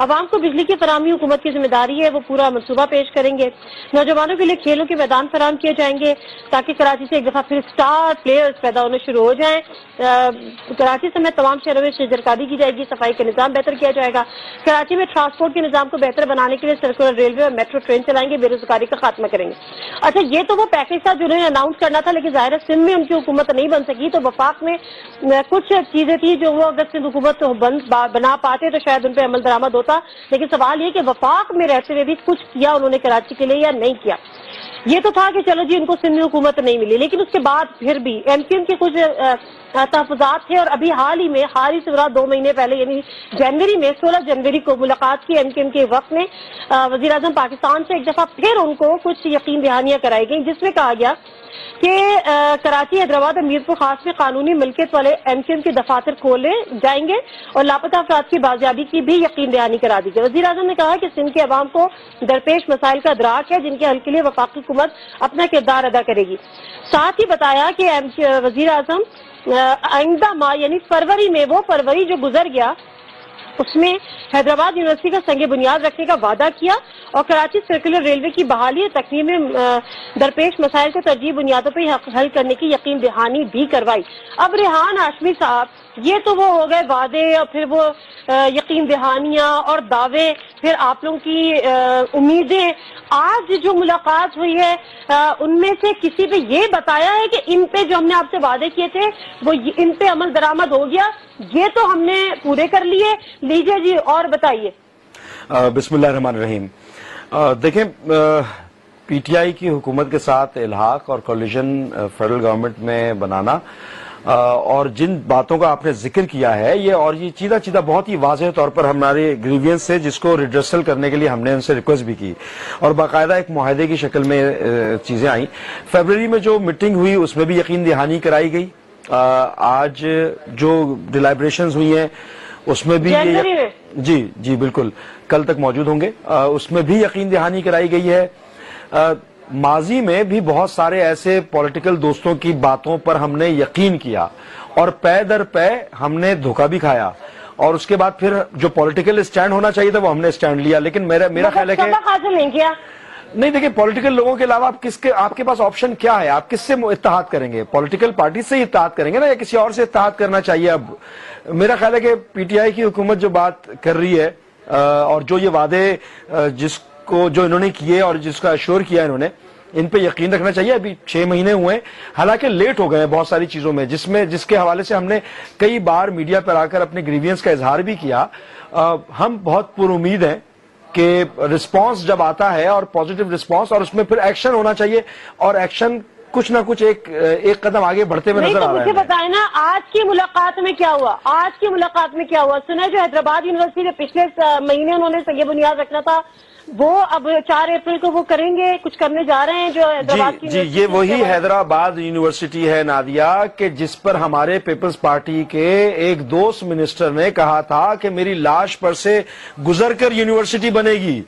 عوام کو بجلی کی فراہمی حکومت کی ذمہ داری ہے، وہ پورا منصوبہ پیش کریں گے۔ نوجوانوں کے لیے کھیلوں کے میدان فراہم کیے جائیں گے تاکہ کراچی سے ایک دفعہ پھر اسٹار پلیئرز پیدا ہونے شروع ہو جائیں۔ کراچی سمیت تمام شہروں میں شجرکاری کی جائے گی، صفائی کا نظام بہتر کیا جائے گا۔ کراچی میں ٹرانسپورٹ کے نظام کو بہتر بنانے کے لیے سرکولر ریلوے اور میٹرو ٹرین چلائیں گے، بے روزگاری کا خاتمہ کریں گے۔ اچھا، یہ تو وہ پیکیج تھا جو انہوں نے اناؤنس کرنا تھا، لیکن ظاہر ہے سندھ میں ان کی حکومت نہیں بن سکی، تو وفاق میں کچھ چیزیں تھی جو وہ اگر سندھ حکومت بنا پاتے تو شاید ان پہ عمل درآمد ہوتا، لیکن سوال یہ کہ وفاق میں رہتے ہوئے بھی کچھ کیا انہوں نے کراچی کے لیے یا نہیں کیا۔ یہ تو تھا کہ چلو جی ان کو سندھ میں حکومت نہیں ملی، لیکن اس کے بعد پھر بھی ایم کیو ایم کے کچھ تحفظات تھے، اور ابھی حال ہی میں 2 مہینے پہلے یعنی جنوری میں 16 جنوری کو ملاقات کی ایم کیو ایم کے وقت نے وزیر اعظم پاکستان سے ایک دفعہ پھر ان کو کچھ یقین دہانیاں کرائی گئیں، جس میں کہا گیا کہ کراچی، حیدرآباد اور میرپور خاص میں قانونی ملکیت والے ایم کیو ایم کے دفاتر کھولے جائیں گے اور لاپتہ افراد کی بازیابی کی بھی یقین دہانی کرا دی گئی۔ وزیر اعظم نے کہا کہ سندھ کے عوام کو درپیش مسائل کا ادراک ہے، جن کے حل کے لیے وفاقی حکومت اپنا کردار ادا کرے گی۔ ساتھ ہی بتایا کہ وزیر اعظم آئندہ ماہ یعنی فروری میں، وہ فروری جو گزر گیا، اس میں حیدرآباد یونیورسٹی کا سنگ بنیاد رکھنے کا وعدہ کیا اور کراچی سرکولر ریلوے کی بحالی اور تکمیل میں درپیش مسائل کو ترجیحی بنیادوں پہ حل کرنے کی یقین دہانی بھی کروائی۔ اب ریحان ہاشمی صاحب، یہ تو وہ ہو گئے وعدے اور پھر وہ یقین دہانیاں اور دعوے، پھر آپ لوگوں کی امیدیں۔ آج جو ملاقات ہوئی ہے ان میں سے کسی پہ یہ بتایا ہے کہ ان پہ جو ہم نے آپ سے وعدے کیے تھے وہ ان پہ عمل درآمد ہو گیا، یہ تو ہم نے پورے کر لیے؟ لیجیے جی اور بتائیے۔ بسم اللہ الرحمن الرحیم۔ دیکھیں، پی ٹی آئی کی حکومت کے ساتھ الحاق اور کولیشن فیڈرل گورنمنٹ میں بنانا اور جن باتوں کا آپ نے ذکر کیا ہے، یہ چیدہ بہت ہی واضح طور پر ہمارے گریوینس سے جس کو ریڈرسل کرنے کے لیے ہم نے ان سے ریکویسٹ بھی کی اور باقاعدہ ایک معاہدے کی شکل میں چیزیں آئیں۔ فیبروری میں جو میٹنگ ہوئی اس میں بھی یقین دہانی کرائی گئی۔ آج جو ڈیلیبریشنز ہوئی ہیں اس میں بھی جی بالکل کل تک موجود ہوں گے، اس میں بھی یقین دہانی کرائی گئی ہے۔ ماضی میں بھی بہت سارے ایسے پولیٹیکل دوستوں کی باتوں پر ہم نے یقین کیا اور پے در پے ہم نے دھوکہ بھی کھایا، اور اس کے بعد پھر جو پولیٹیکل اسٹینڈ ہونا چاہیے تھا وہ ہم نے اسٹینڈ لیا۔ لیکن میرا خیال ہے کہ نہیں، دیکھیں، پولیٹیکل لوگوں کے علاوہ آپ کے پاس آپشن کیا ہے؟ آپ کس سے اتحاد کریں گے؟ پولیٹیکل پارٹی سے ہی اتحاد کریں گے نا، یا کسی اور سے اتحاد کرنا چاہیے؟ اب میرا خیال ہے کہ پی ٹی آئی کی حکومت جو بات کر رہی ہے اور جو یہ وعدے جو انہوں نے کیے اور جس کا اشور کیا انہوں نے، ان پہ یقین رکھنا چاہیے۔ ابھی 6 مہینے ہوئے ہیں، حالانکہ لیٹ ہو گئے ہیں بہت ساری چیزوں میں، جس کے حوالے سے ہم نے کئی بار میڈیا پر آ کر اپنے گریوینس کا اظہار بھی کیا۔ ہم بہت پر امید ہیں کہ رسپانس جب آتا ہے اور پازیٹیو رسپانس، اور اس میں پھر ایکشن ہونا چاہیے، اور ایکشن کچھ نہ کچھ ایک قدم آگے بڑھتے ہوئے نظر آ رہا ہے۔ مجھے بتائیں نا، آج کی ملاقات میں کیا ہوا؟ آج کی ملاقات میں کیا ہوا؟ سنا جو حیدرآباد یونیورسٹی نے پچھلے مہینے انہوں نے سنگ بنیاد رکھنا تھا، وہ اب 4 اپریل کو وہ کریں گے، کچھ کرنے جا رہے ہیں جو حیدرآباد کی جی یہ وہی حیدرآباد یونیورسٹی ہے نادیہ، کہ جس پر ہمارے پیپلز پارٹی کے ایک دوست منسٹر نے کہا تھا کہ میری لاش پر سے گزر کر یونیورسٹی بنے گی۔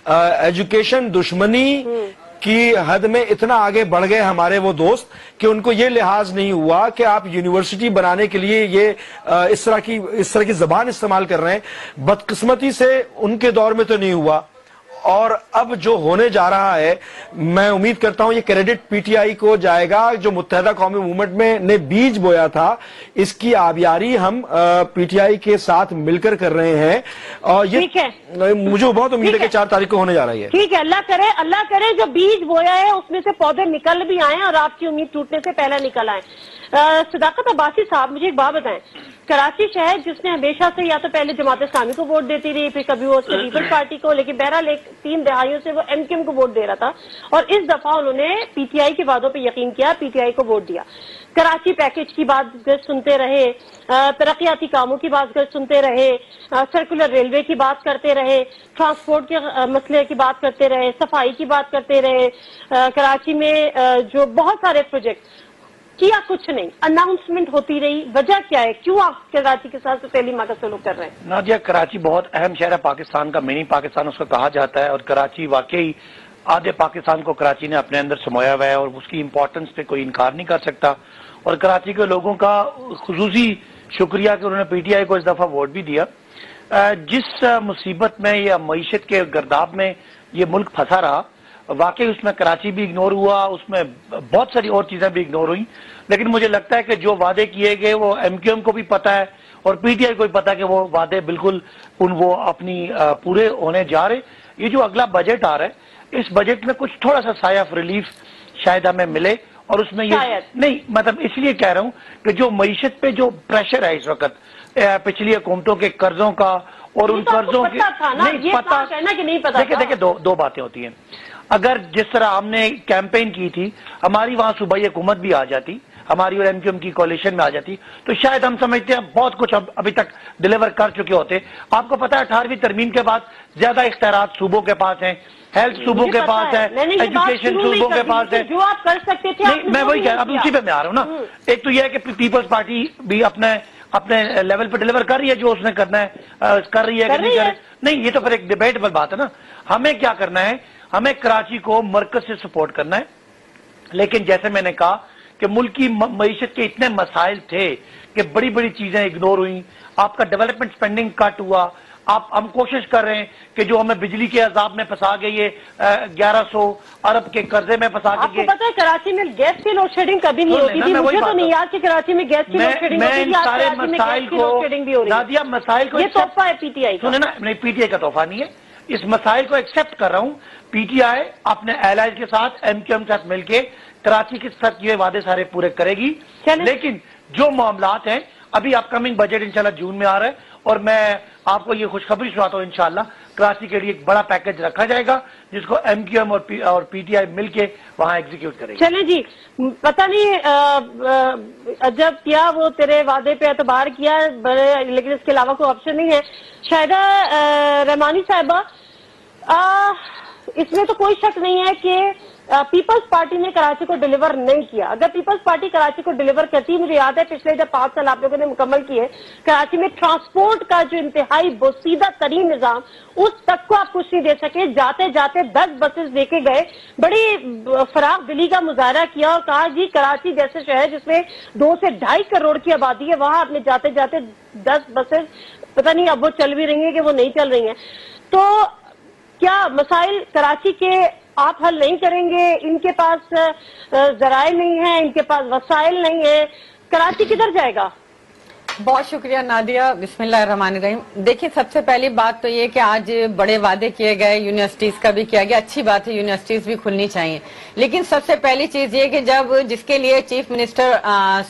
ایجوکیشن دشمنی کی حد میں اتنا آگے بڑھ گئے ہمارے وہ دوست کہ ان کو یہ لحاظ نہیں ہوا کہ آپ یونیورسٹی بنانے کے لیے یہ اس طرح کی زبان استعمال کر رہے ہیں۔ بدقسمتی سے ان کے دور میں تو نہیں ہوا، اور اب جو ہونے جا رہا ہے میں امید کرتا ہوں یہ کریڈٹ پی ٹی آئی کو جائے گا، جو متحدہ قومی موومنٹ میں نے بیج بویا تھا اس کی آبیاری ہم پی ٹی آئی کے ساتھ مل کر رہے ہیں، اور یہ مجھے بہت امید ہے کہ 4 تاریخ کو ہونے جا رہی ہے۔ ٹھیک ہے، اللہ کرے جو بیج بویا ہے اس میں سے پودے نکل بھی آئیں اور آپ کی امید ٹوٹنے سے پہلے نکل آئیں۔ صداقت عباسی صاحب، مجھے ایک بات بتائیں، کراچی شہر جس نے ہمیشہ سے یا تو پہلے جماعت اسلامی کو ووٹ دیتی رہی، پھر کبھی وہ پیپلز پارٹی کو، لیکن بہرحال 3 دہائیوں سے وہ ایم کیو ایم کو ووٹ دے رہا تھا، اور اس دفعہ انہوں نے پی ٹی آئی کے وعدوں پہ یقین کیا، پی ٹی آئی کو ووٹ دیا۔ کراچی پیکج کی بات سنتے رہے، ترقیاتی کاموں کی بات سنتے رہے، سرکولر ریلوے کی بات کرتے رہے، ٹرانسپورٹ کے مسئلے کی بات کرتے رہے، صفائی کی بات کرتے رہے، کراچی میں جو بہت سارے پروجیکٹ کیا، کچھ نہیں، اناؤنسمنٹ ہوتی رہی۔ وجہ کیا ہے؟ کیوں آپ کراچی کے ساتھ پہلی ماہ کا سلوک کر رہے ہیں؟ نادیہ، کراچی بہت اہم شہر ہے پاکستان کا، منی پاکستان اس کو کہا جاتا ہے، اور کراچی واقعی آدھے پاکستان کو کراچی نے اپنے اندر سمویا ہوا ہے، اور اس کی امپورٹنس پہ کوئی انکار نہیں کر سکتا۔ اور کراچی کے لوگوں کا خصوصی شکریہ کہ انہوں نے پی ٹی آئی کو اس دفعہ ووٹ بھی دیا۔ جس مصیبت میں یا معیشت کے گرداب میں یہ ملک پھنسا رہا، واقعی اس میں کراچی بھی اگنور ہوا، اس میں بہت ساری اور چیزیں بھی اگنور ہوئیں، لیکن مجھے لگتا ہے کہ جو وعدے کیے گئے وہ ایم کیو ایم کو بھی پتا ہے اور پی ٹی آئی کو بھی پتا ہے کہ وہ وعدے بالکل وہ اپنی پورے ہونے جا رہے. یہ جو اگلا بجٹ آ رہا ہے، اس بجٹ میں کچھ تھوڑا سا سایہ آف ریلیف شاید ہمیں ملے، اور اس میں یہ نہیں مطلب اس لیے کہہ رہا ہوں کہ جو معیشت پہ جو پریشر ہے اس وقت پچھلی حکومتوں کے قرضوں کا اور ان قرضوں کے نہیں پتا. دیکھیں دو باتیں ہوتی ہیں. اگر جس طرح ہم نے کیمپین کی تھی، ہماری وہاں صوبائی حکومت بھی آ جاتی، ہماری اور ایم کیو ایم کی کولیشن میں آ جاتی، تو شاید ہم سمجھتے ہیں بہت کچھ ابھی تک ڈیلیور کر چکے ہوتے. آپ کو پتا ہے 18ویں ترمیم کے بعد زیادہ اختیارات صوبوں کے پاس ہیں، ہیلتھ صوبوں کے پاس ہے، ایجوکیشن صوبوں کے پاس ہے. جو آپ کر سکتے تھے میں وہی کہہ رہا ہوں، اب اسی پہ میں آ رہا ہوں نا. ایک تو یہ ہے کہ پیپلز پارٹی بھی اپنے لیول پہ ڈیلیور کر رہی ہے جو اس نے کرنا ہے، کر رہی ہے کہ نہیں کر رہی. نہیں، یہ تو پھر ایک ڈیبیٹیبل بات ہے نا. ہمیں کیا کرنا ہے؟ ہمیں کراچی کو مرکز سے سپورٹ کرنا ہے. لیکن جیسے میں نے کہا کہ ملک کی معیشت کے اتنے مسائل تھے کہ بڑی بڑی چیزیں اگنور ہوئیں. آپ کا ڈیولپمنٹ سپینڈنگ کٹ ہوا. ہم کوشش کر رہے ہیں کہ جو ہمیں بجلی کے عذاب میں پھنسا گئے، یہ 1100 ارب کے قرضے میں پھنسا کے. آپ کو پتا ہے کراچی میں گیس کی لوڈ شیڈنگ کبھی نہیں ہوتی تھی. مجھے تو نہیں یاد کہ کراچی میں گیس کی لوڈ شیڈنگ ہوتی تھی. میں سارے مسائل کو نادیہ مسائل کو یہ تحفہ ہے پی ٹی آئی. سنیں نا، نہیں پی ٹی آئی کا تحفہ نہیں ہے. اس مسائل کو ایکسپٹ کر رہا ہوں. پی ٹی آئی اپنے ایلائز کے ساتھ ایم کیو ایم کے ساتھ مل کے کراچی کے ساتھ یہ وعدے سارے پورے کرے گی. لیکن جو معاملات ہیں ابھی اپ کمنگ بجٹ انشاءاللہ جون میں آ رہا ہے، اور میں آپ کو یہ خوشخبری سناتا ہوں، انشاءاللہ کراچی کے لیے ایک بڑا پیکج رکھا جائے گا جس کو ایم کیو ایم اور پی ٹی آئی مل کے وہاں ایگزیکیوٹ کرے گی. چلیں جی، پتہ نہیں جب کیا وہ تیرے وعدے پہ اعتبار کیا، لیکن اس کے علاوہ کوئی آپشن نہیں ہے. شاہدہ رحمانی صاحبہ، اس میں تو کوئی شک نہیں ہے کہ پیپلز پارٹی نے کراچی کو ڈیلیور نہیں کیا. اگر پیپلز پارٹی کراچی کو ڈیلیور کرتی، مجھے یاد ہے پچھلے جب 5 سال آپ لوگوں نے مکمل کیے، کراچی میں ٹرانسپورٹ کا جو انتہائی بوسیدہ ترین نظام، اس تک کو آپ کچھ نہیں دے سکے. جاتے جاتے 10 بسز لے کے گئے، بڑی فراغ دلی کا مظاہرہ کیا اور کہا جی کراچی جیسے شہر جس میں 2 سے 2.5 کروڑ کی آبادی ہے، وہاں آپ نے جاتے جاتے 10 بسز، پتہ نہیں اب وہ چل بھی رہی ہیں کہ وہ نہیں چل رہی ہیں. تو کیا مسائل کراچی کے آپ حل نہیں کریں گے؟ ان کے پاس ذرائع نہیں ہیں، ان کے پاس وسائل نہیں ہیں، کراچی کدھر جائے گا؟ بہت شکریہ نادیہ. بسم اللہ الرحمن الرحیم. دیکھیں، سب سے پہلی بات تو یہ کہ آج بڑے وعدے کیے گئے، یونیورسٹیز کا بھی کیا گیا، اچھی بات ہے، یونیورسٹیز بھی کھلنی چاہیے. لیکن سب سے پہلی چیز یہ کہ جب جس کے لیے چیف منسٹر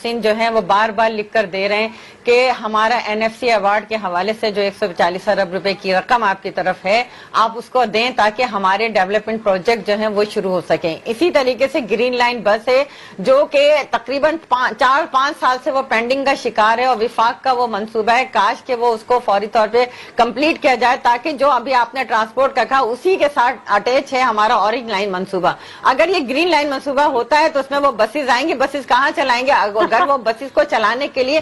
سندھ جو ہیں وہ بار بار لکھ کر دے رہے ہیں کہ ہمارا این ایف سی ایوارڈ کے حوالے سے جو 140 ارب روپے کی رقم آپ کی طرف ہے، آپ اس کو دیں تاکہ ہمارے ڈیولپمنٹ پروجیکٹ جو ہیں وہ شروع ہو سکیں. اسی طریقے سے گرین لائن بس ہے جو کہ تقریباً 4-5 سال سے وہ پینڈنگ کا شکار ہے، اور وفاق کا وہ منصوبہ ہے، کاش کہ وہ اس کو فوری طور پہ کمپلیٹ کیا جائے تاکہ جو ابھی آپ نے ٹرانسپورٹ کا کہا اسی کے ساتھ اٹیچ ہے ہمارا اورنج لائن منصوبہ. اگر یہ گرین لائن منصوبہ ہوتا ہے تو اس میں وہ بسز آئیں گی. بسز کہاں چلائیں گے اگر وہ بسز کو چلانے کے لیے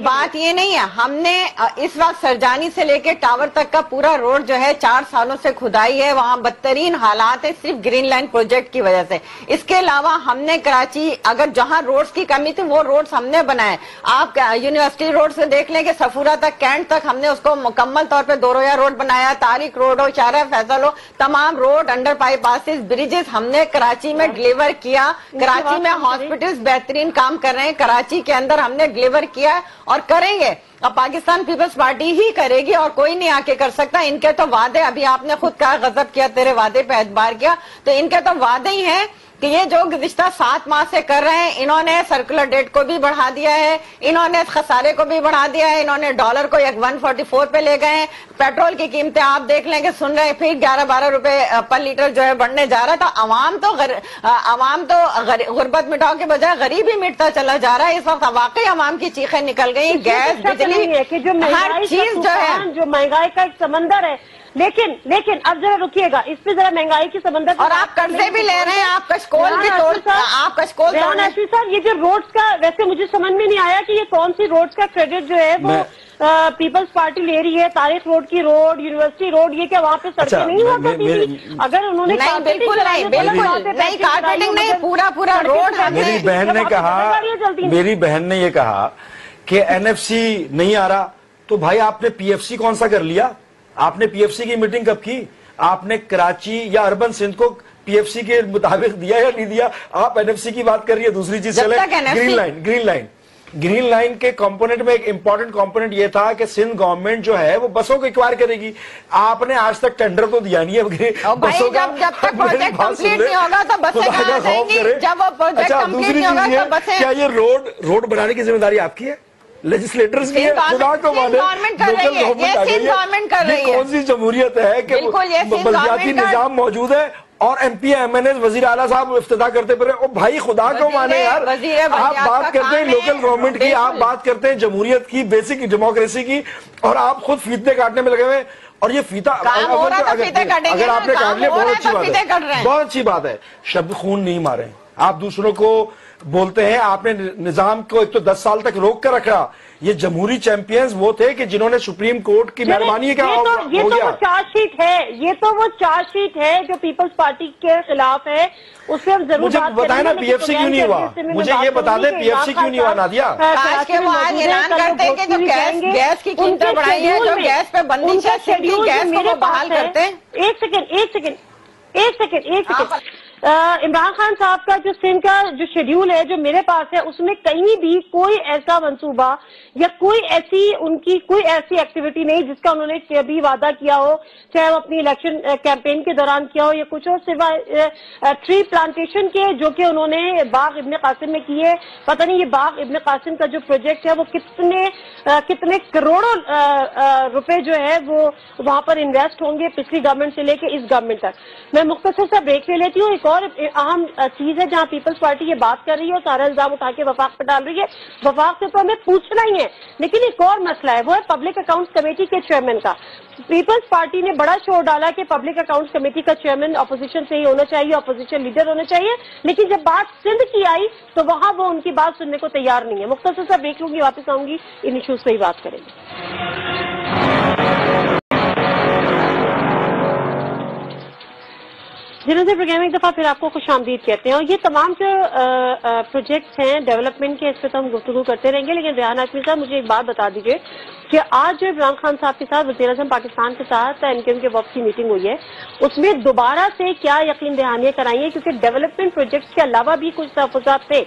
بات یہ نہیں ہے. ہم نے اس وقت سرجانی سے لے کے ٹاور تک کا پورا روڈ جو ہے 4 سالوں سے کھدائی ہے، وہاں بدترین حالات ہے صرف گرین لائن پروجیکٹ کی وجہ سے. اس کے علاوہ ہم نے کراچی اگر جہاں روڈز کی کمی تھی وہ روڈز ہم نے بنائے. آپ یونیورسٹی روڈ سے دیکھ لیں کہ سفورہ تک، کینٹ تک ہم نے اس کو مکمل طور پہ 2 رویہ روڈ بنایا. طارق روڈ ہو، شارع فیصل ہو، تمام روڈ، انڈر پائی پاسز، بریجز ہم نے کراچی میں ڈیلیور کیا. کراچی میں ہاسپٹلز بہترین کام کر رہے ہیں، کراچی کے اندر ہم نے ڈیلیور کیا اور کریں گے. اب پاکستان پیپلز پارٹی ہی کرے گی اور کوئی نہیں آ کے کر سکتا. ان کے تو وعدے، ابھی آپ نے خود کہا غضب کیا، تیرے وعدے پہ اعتبار کیا، تو ان کے تو وعدے ہی ہیں کہ یہ جو گزشتہ 7 ماہ سے کر رہے ہیں. انہوں نے سرکولر ڈیٹ کو بھی بڑھا دیا ہے، انہوں نے خسارے کو بھی بڑھا دیا ہے، انہوں نے ڈالر کو 144 پہ لے گئے ہیں. پیٹرول کی قیمتیں آپ دیکھ لیں کہ سن رہے ہیں پھر 11-12 روپے پر لیٹر جو ہے بڑھنے جا رہا تھا. عوام تو غربت مٹاؤ کے بجائے غریب ہی مٹتا چلا جا رہا ہے. اس وقت واقعی عوام کی چیخیں نکل گئی. گیس، بجلی، ہر چیز جو ہے، جو مہنگائی کا ایک سمندر ہے. لیکن اب ذرا رکیے گا، اس پہ ذرا مہنگائی کی سمندر، اور آپ قرضے بھی لے رہے ہیں، آپ کشکول بھی آپ کشکول صاحب، یہ جو روڈز کا، ویسے مجھے سمجھ میں نہیں آیا کہ یہ کون سی روڈز کا کریڈٹ جو ہے وہ پیپلز پارٹی لے رہی ہے تاریخ روڈ کی روڈ, یونیورسٹی روڈ, یہ کیا وہاں پہ سڑکیں نہیں ہوا کرتی تھی؟ اگر انہوں نے بالکل نہیں کارپیٹنگ نہیں, پورا روڈ. میری بہن نے یہ کہا کہ NFC نہیں آ رہا, تو بھائی آپ نے PFC کون سا کر لیا؟ آپ نے PFC کی میٹنگ کب کی؟ آپ نے کراچی یا اربن سندھ کو PFC کے مطابق دیا یا نہیں دیا؟ آپ NFC کی بات کر رہی ہے. دوسری چیز چلے گرین لائن کے کمپوننٹ میں ایک امپورٹنٹ کمپوننٹ یہ تھا کہ سندھ گورنمنٹ جو ہے وہ بسوں کو ایکوائر کرے گی. آپ نے آج تک ٹینڈر تو دیا نہیں ہے بسوں کا. جب تک پروجیکٹ کمپلیٹ نہیں ہوگا تو بسیں کہاں جائیں گی؟ جب وہ پروجیکٹ کمپلیٹ نہیں ہوگا تو بسیں. کیا یہ روڈ بنانے کی ذمہ داری آپ کی ہے؟ لیجسلیٹرز کی ہے؟ خدا کو مانے گورنمنٹ کر رہی ہے. کون سی جمہوریت ہے کہ بلدیاتی نظام موجود ہے اور MP MNA وزیر اعلیٰ صاحب افتتاح کرتے پڑے؟ او بھائی خدا کو مانے یار, آپ بات کرتے ہیں لوکل گورنمنٹ کی, آپ بات کرتے ہیں جمہوریت کی, بیسک ڈیموکریسی کی, اور آپ خود فیتے کاٹنے میں لگے ہوئے. اور یہ فیتا اگر آپ نے کاٹ لیا بہت اچھی بات ہے, بہت اچھی بات ہے. شب خون نہیں مارے, آپ دوسروں کو بولتے ہیں. آپ نے نظام کو ایک تو 10 سال تک روک کر رکھا. یہ جمہوری چیمپئنز وہ تھے کہ جنہوں نے سپریم کورٹ کی مہربانی کیا ہو گیا. یہ تو وہ چارج شیٹ ہے, یہ تو وہ چارج شیٹ ہے جو پیپلز پارٹی کے خلاف ہے. اس سے ہم ضرور مجھے بتائیں نا PFC کیوں نہیں ہوا, مجھے یہ بتا دیں PFC کیوں نہیں ہوا نادیہ؟ کاش کہ وہ آج اعلان کرتے کہ جو گیس کی قیمتیں بڑھائی ہیں, جو گیس پہ بندش ہے, شیڈیول گیس کو وہ بحال کرتے ہیں. ایک سیکنڈ عمران خان صاحب کا جو سندھ کا جو شیڈیول ہے جو میرے پاس ہے, اس میں کہیں بھی کوئی ایسا منصوبہ یا کوئی ایسی ایکٹیویٹی نہیں جس کا انہوں نے کبھی وعدہ کیا ہو, چاہے وہ اپنی الیکشن کیمپین کے دوران کیا ہو یا کچھ اور, سوائے ٹری پلانٹیشن کے جو کہ انہوں نے باغ ابن قاسم میں کیے. پتہ نہیں یہ باغ ابن قاسم کا جو پروجیکٹ ہے وہ کتنے کروڑوں روپے جو ہے وہ وہاں پر انویسٹ ہوں گے پچھلی گورنمنٹ سے لے کے اس گورنمنٹ تک. میں مختصر سا بریک لے لیتی ہوں. ایک اور اہم چیز ہے جہاں پیپلز پارٹی یہ بات کر رہی ہے اور سارا الزام اٹھا کے وفاق پہ ڈال رہی ہے. وفاق سے تو ہمیں پوچھنا ہی ہے, لیکن ایک اور مسئلہ ہے, وہ ہے پبلک اکاؤنٹس کمیٹی کے چیئرمین کا. پیپلز پارٹی نے بڑا شور ڈالا کہ پبلک اکاؤنٹس کمیٹی کا چیئرمین اپوزیشن سے ہی ہونا چاہیے, اپوزیشن لیڈر ہونا چاہیے, لیکن جب بات سندھ کی آئی تو وہاں وہ ان کی بات سننے کو تیار نہیں ہے. مختصر سا بریک لوں گی, واپس آؤں گی, ان ایشوز پہ ہی بات کریں گے. جنہوں سے پروگرام ایک دفعہ پھر آپ کو خوش آمدید کہتے ہیں. اور یہ تمام جو پروجیکٹس ہیں ڈیولپمنٹ کے, اس پہ تو ہم گفتگو کرتے رہیں گے, لیکن ریحان ہاشمی صاحب مجھے ایک بات بتا دیجیے کہ آج جو عمران خان صاحب کے ساتھ وزیر اعظم پاکستان کے ساتھ MKM کے وفد کی میٹنگ ہوئی ہے, اس میں دوبارہ سے کیا یقین دہانیاں کرائی ہیں؟ کیونکہ ڈیولپمنٹ پروجیکٹس کے علاوہ بھی کچھ تحفظات تھے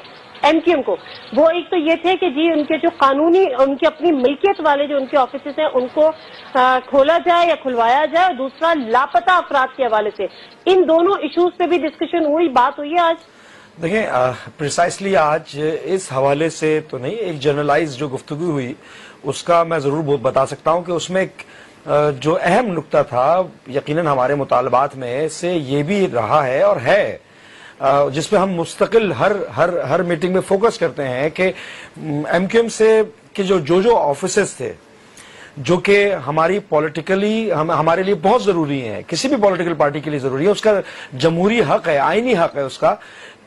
MKM کو. وہ ایک تو یہ تھے کہ جی ان کے جو قانونی, ان کی اپنی ملکیت والے جو ان کے آفیسز ہیں ان کو کھولا جائے یا کھلوایا جائے, اور دوسرا لاپتہ افراد کے حوالے سے. ان دونوں ایشوز پہ بھی ڈسکشن ہوئی, بات ہوئی ہے آج. دیکھیں پریسائسلی آج اس حوالے سے تو نہیں, ایک جنرلائز جو گفتگو ہوئی اس کا میں ضرور بتا سکتا ہوں کہ اس میں جو اہم نقطہ تھا یقیناً ہمارے مطالبات میں سے یہ بھی رہا ہے اور ہے, جس پہ ہم مستقل ہر میٹنگ میں فوکس کرتے ہیں کہ MKM سے کہ جو آفیسز تھے جو کہ ہماری پولیٹیکلی ہمارے لیے بہت ضروری ہیں, کسی بھی پولیٹیکل پارٹی کے لیے ضروری ہے, اس کا جمہوری حق ہے, آئینی حق ہے اس کا,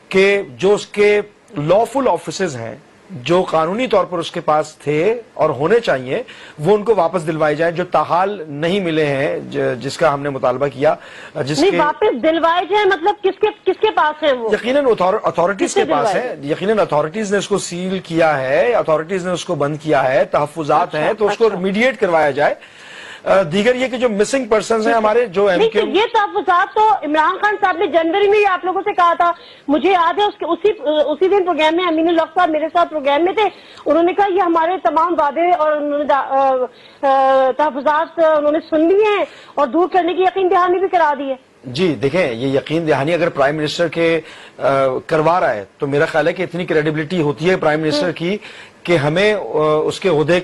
کہ جو اس کے لافل آفیسز ہیں جو قانونی طور پر اس کے پاس تھے اور ہونے چاہیے وہ ان کو واپس دلوائے جائیں, جو تاحال نہیں ملے ہیں, جس کا ہم نے مطالبہ کیا. جس کے واپس دلوائے جائیں مطلب کس کے پاس ہے؟ وہ یقیناً اتھارٹیز کے پاس ہے, یقیناً اتھارٹیز نے اس کو سیل کیا ہے, اتھارٹیز نے اس کو بند کیا ہے, تحفظات ہیں تو اس کو ریمیڈیٹ کروایا جائے. دیگر یہ کہ جو مسنگ پرسنز ہیں ہمارے جو MKM, یہ تحفظات تو عمران خان صاحب نے جنوری میں آپ لوگوں سے کہا تھا. مجھے یاد ہے اسی دن پروگرام میں امین الحق صاحب میرے ساتھ پروگرام میں تھے, انہوں نے کہا یہ ہمارے تمام وعدے اور تحفظات انہوں نے سن لیے ہیں اور دور کرنے کی یقین دہانی بھی کرا دی ہے. جی دیکھیں, یہ یقین دہانی اگر پرائم منسٹر کے کروا رہا ہے تو میرا خیال ہے کہ اتنی کریڈیبلٹی ہوتی ہے پرائم منسٹر کی کہ ہمیں اس کے عہدے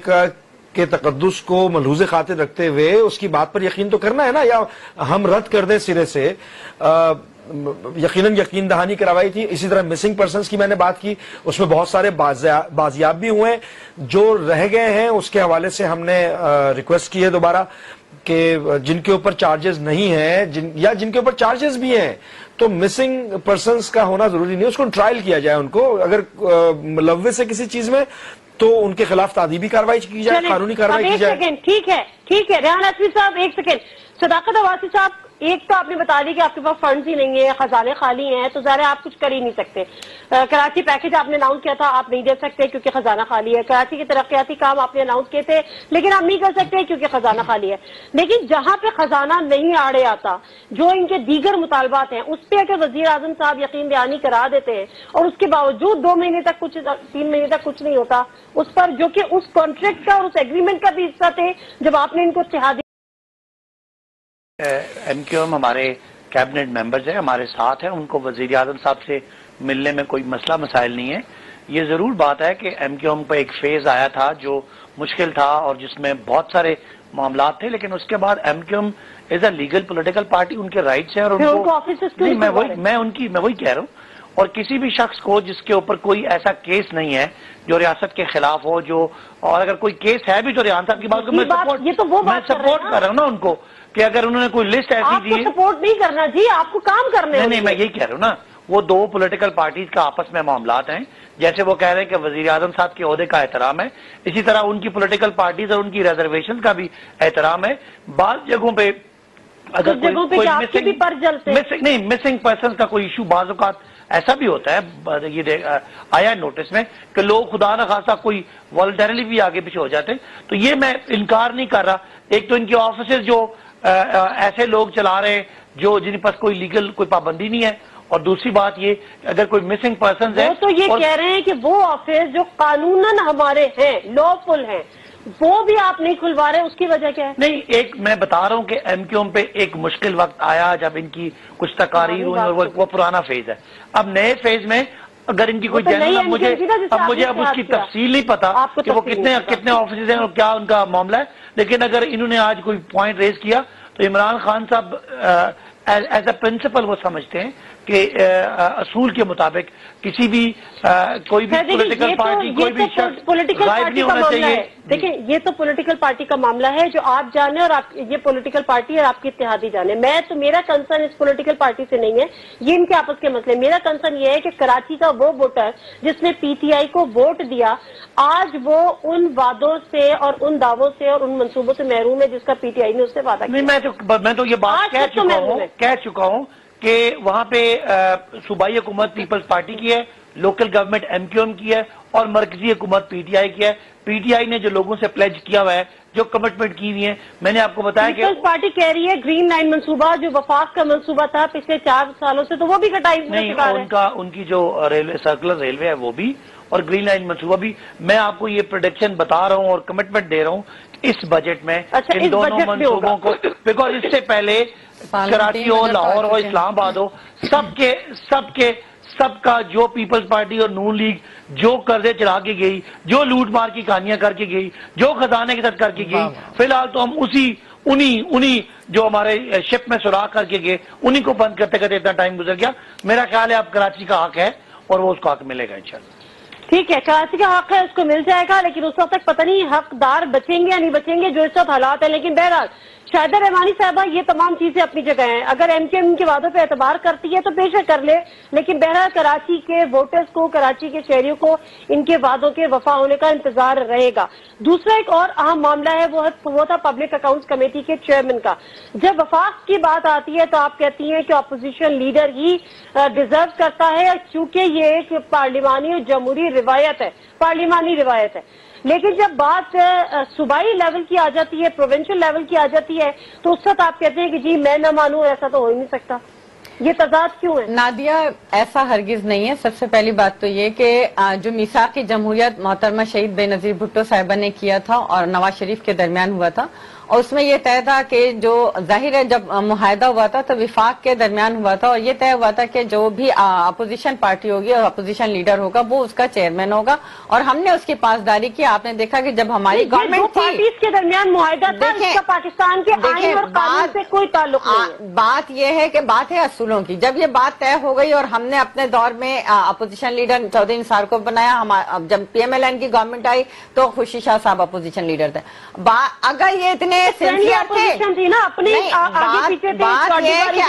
کے تقدس کو ملحوظ خاطر رکھتے ہوئے اس کی بات پر یقین تو کرنا ہے نا, یا ہم رد کر دیں سرے سے. یقیناً یقین دہانی کروائی تھی. اسی طرح مسنگ پرسنز کی میں نے بات کی, اس میں بہت سارے بازیاب بھی ہوئے, جو رہ گئے ہیں اس کے حوالے سے ہم نے ریکویسٹ کی ہے دوبارہ کہ جن کے اوپر چارجز نہیں ہیں یا جن کے اوپر چارجز بھی ہیں تو مسنگ پرسنز کا ہونا ضروری نہیں, اس کو ٹرائل کیا جائے. ان کو اگر ملوث ہے کسی چیز میں تو ان کے خلاف تعدیبی کارروائی کی جائے, قانونی کارروائی کی جائے. ٹھیک ہے ریحان اسمی صاحب ایک سیکنڈ. صداقت عواسی صاحب ایک تو آپ نے بتا دی کہ آپ کے پاس فنڈز ہی نہیں ہیں, خزانے خالی ہیں, تو ظاہر آپ کچھ کر ہی نہیں سکتے. کراچی پیکج آپ نے اناؤنس کیا تھا, آپ نہیں دے سکتے کیونکہ خزانہ خالی ہے. کراچی کے ترقیاتی کام آپ نے اناؤنس کیے تھے لیکن آپ نہیں کر سکتے کیونکہ خزانہ خالی ہے. لیکن جہاں پہ خزانہ نہیں آڑے آتا, جو ان کے دیگر مطالبات ہیں, اس پہ اگر وزیر اعظم صاحب یقین دہانی کرا دیتے ہیں اور اس کے باوجود 2 مہینے تک 3 مہینے تک کچھ نہیں ہوتا اس پر, جو کہ اس کانٹریکٹ کا اور اس ایگریمنٹ کا بھی حصہ تھے جب آپ نے ان کو اتحادی. ایم کیو ایم ہمارے کیبنٹ ممبرز ہیں, ہمارے ساتھ ہیں, ان کو وزیر اعظم صاحب سے ملنے میں کوئی مسئلہ مسائل نہیں ہے. یہ ضرور بات ہے کہ ایم کیو ایم پہ ایک فیز آیا تھا جو مشکل تھا اور جس میں بہت سارے معاملات تھے, لیکن اس کے بعد M Q M is a legal political party, ان کے رائٹس ہیں اور ان کو میں وہی کہہ رہا ہوں. اور کسی بھی شخص کو جس کے اوپر کوئی ایسا کیس نہیں ہے جو ریاست کے خلاف ہو, جو اور اگر کوئی کیس ہے بھی تو ریحان صاحب کی بات کو میں سپورٹ کر رہا ہوں نا ان کو, کہ اگر انہوں نے کوئی لسٹ ایسی دی, سپورٹ نہیں کرنا جی, آپ کو کام کرنے. نہیں میں یہی کہہ رہا ہوں نا, وہ 2 پولیٹیکل پارٹیز کا آپس میں معاملات ہیں. جیسے وہ کہہ رہے ہیں کہ وزیر اعظم صاحب کے عہدے کا احترام ہے, اسی طرح ان کی پولیٹیکل پارٹیز اور ان کی ریزرویشن کا بھی احترام ہے. بعض جگہوں پہ اگر مسنگ پرسنز کا کوئی ایشو بعض اوقات ایسا بھی ہوتا ہے, یہ آیا نوٹس میں کہ لوگ خدا نخواستہ کوئی والنٹریلی بھی آگے پیچھے ہو جاتے ہیں. تو یہ میں انکار نہیں کر رہا. ایک تو ان کے آفیسز جو ایسے لوگ چلا رہے ہیں جو جن کے پاس کوئی لیگل کوئی پابندی نہیں ہے, اور دوسری بات یہ اگر کوئی مسنگ پرسنز ہے تو یہ کہہ رہے ہیں کہ وہ آفس جو قانوناً ہمارے ہیں, لا فل ہیں, وہ بھی آپ نہیں کھلوا رہے, اس کی وجہ کیا ہے؟ نہیں, ایک میں بتا رہا ہوں کہ ایم کیو ایم پہ ایک مشکل وقت آیا جب ان کی کچھ تقاریر ہوئی اور وہ پرانا فیز ہے. اب نئے فیز میں اگر ان کی کوئی مجھے اب اس کی تفصیل نہیں پتا کہ وہ کتنے آفیسز ہیں اور کیا ان کا معاملہ ہے, لیکن اگر انہوں نے آج کوئی پوائنٹ ریز کیا تو عمران خان صاحب ایز اے پرنسپل وہ سمجھتے ہیں کہ اصول کے مطابق کسی بھی کوئی بھی پولیٹیکل پارٹی کوئی بھی شخص غائب نہیں ہونا چاہیے. دیکھیں یہ تو پولیٹیکل پارٹی کا معاملہ ہے جو آپ جانے, اور یہ پولیٹیکل پارٹی اور آپ کی اتحادی جانے. میرا کنسرن اس پولیٹیکل پارٹی سے نہیں ہے, یہ ان کے آپس کے مسئلے. میرا کنسرن یہ ہے کہ کراچی کا وہ ووٹر جس نے پی ٹی آئی کو ووٹ دیا, آج وہ ان وعدوں سے اور ان دعووں سے اور ان منصوبوں سے محروم ہے جس کا پی ٹی آئی نے اس سے وعدہ کیا. نہیں, میں تو یہ بات کہہ چکا ہوں کہ وہاں پہ صوبائی حکومت پیپلز پارٹی کی ہے, local government M Q M کی ہے, اور مرکزی حکومت پی ٹی آئی کی ہے. پی ٹی آئی نے جو لوگوں سے پلیج کیا ہوا ہے, جو کمٹمنٹ کی ہوئی ہے, میں نے آپ کو بتایا کہ پیپلز پارٹی کہہ رہی ہے گرین لائن منصوبہ جو وفاق کا منصوبہ تھا پچھلے 4 سالوں سے, تو وہ بھی کٹائی نہیں, ان کی جو ریلوے سرکولر ریلوے ہے وہ بھی, اور گرین لائن منصوبہ بھی. میں آپ کو یہ پروڈکشن بتا رہا ہوں اور کمٹمنٹ دے رہا ہوں اس بجٹ میں ان دونوں منصوبوں کو, بیکاز اس سے پہلے کراچی ہو, لاہور ہو, اسلام آباد ہو, سب کا جو پیپلز پارٹی اور نون لیگ جو قرضے چلا کے گئی, جو لوٹ مار کی کہانیاں کر کے گئی, جو خزانے کے ساتھ کر کے گئی, فی الحال تو ہم انہی جو ہمارے شپ میں سوراخ کر کے گئے انہی کو بند کرتے کرتے اتنا ٹائم گزر گیا. میرا خیال ہے اب کراچی کا حق ہے اور وہ اس کو حق ملے گا انشاءاللہ. ٹھیک ہے, کراچی کا حق ہے, اس کو مل جائے گا, لیکن اس وقت تک پتہ نہیں حقدار بچیں گے یا نہیں بچیں گے جو اس وقت حالات ہیں. لیکن بہرحال شاہدہ رحمانی صاحبہ یہ تمام چیزیں اپنی جگہ ہیں. اگر ایم کیو ایم کے وعدوں پہ اعتبار کرتی ہے تو بے شک کر لے, لیکن بہرحال کراچی کے ووٹرز کو, کراچی کے شہریوں کو ان کے وعدوں کے وفا ہونے کا انتظار رہے گا. دوسرا ایک اور اہم معاملہ ہے, وہ تھا پبلک اکاؤنٹس کمیٹی کے چیئرمین کا. جب وفاق کی بات آتی ہے تو آپ کہتی ہیں کہ اپوزیشن لیڈر ہی ڈیزرو کرتا ہے, چونکہ یہ ایک پارلیمانی اور جمہوری روایت ہے, پارلیمانی روایت ہے. لیکن جب بات صوبائی لیول کی آ جاتی ہے, پروونشل لیول کی آ جاتی ہے, تو اس وقت آپ کہتے ہیں کہ جی میں نہ مانوں, ایسا تو ہو ہی نہیں سکتا. یہ تضاد کیوں ہے؟ نادیہ, ایسا ہرگز نہیں ہے. سب سے پہلی بات تو یہ کہ جو میثاق کی جمہوریت محترمہ شہید بے نظیر بھٹو صاحبہ نے کیا تھا اور نواز شریف کے درمیان ہوا تھا, اور اس میں یہ طے تھا کہ جو ظاہر ہے جب معاہدہ ہوا تھا تو وفاق کے درمیان ہوا تھا, اور یہ طے ہوا تھا کہ جو بھی اپوزیشن پارٹی ہوگی اور اپوزیشن لیڈر ہوگا وہ اس کا چیئرمین ہوگا, اور ہم نے اس کی پاسداری کی. آپ نے دیکھا کہ جب ہماری گورنمنٹ تھی, اس کے درمیان معاہدہ تھا, اس کا پاکستان کے آئین اور قانون سے کوئی تعلق نہیں. بات یہ ہے کہ بات ہے اصولوں کی. جب یہ بات طے ہو گئی اور ہم نے اپنے دور میں اپوزیشن لیڈر چودھری نثار کو بنایا, جب پی ایم ایل این کی گورنمنٹ آئی تو خوشی شاہ صاحب اپوزیشن لیڈر تھے. اگر یہ اتنے بات یہ کہ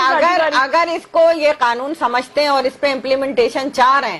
اگر اس کو یہ قانون سمجھتے ہیں اور اس پہ امپلیمنٹیشن چاہ رہے ہیں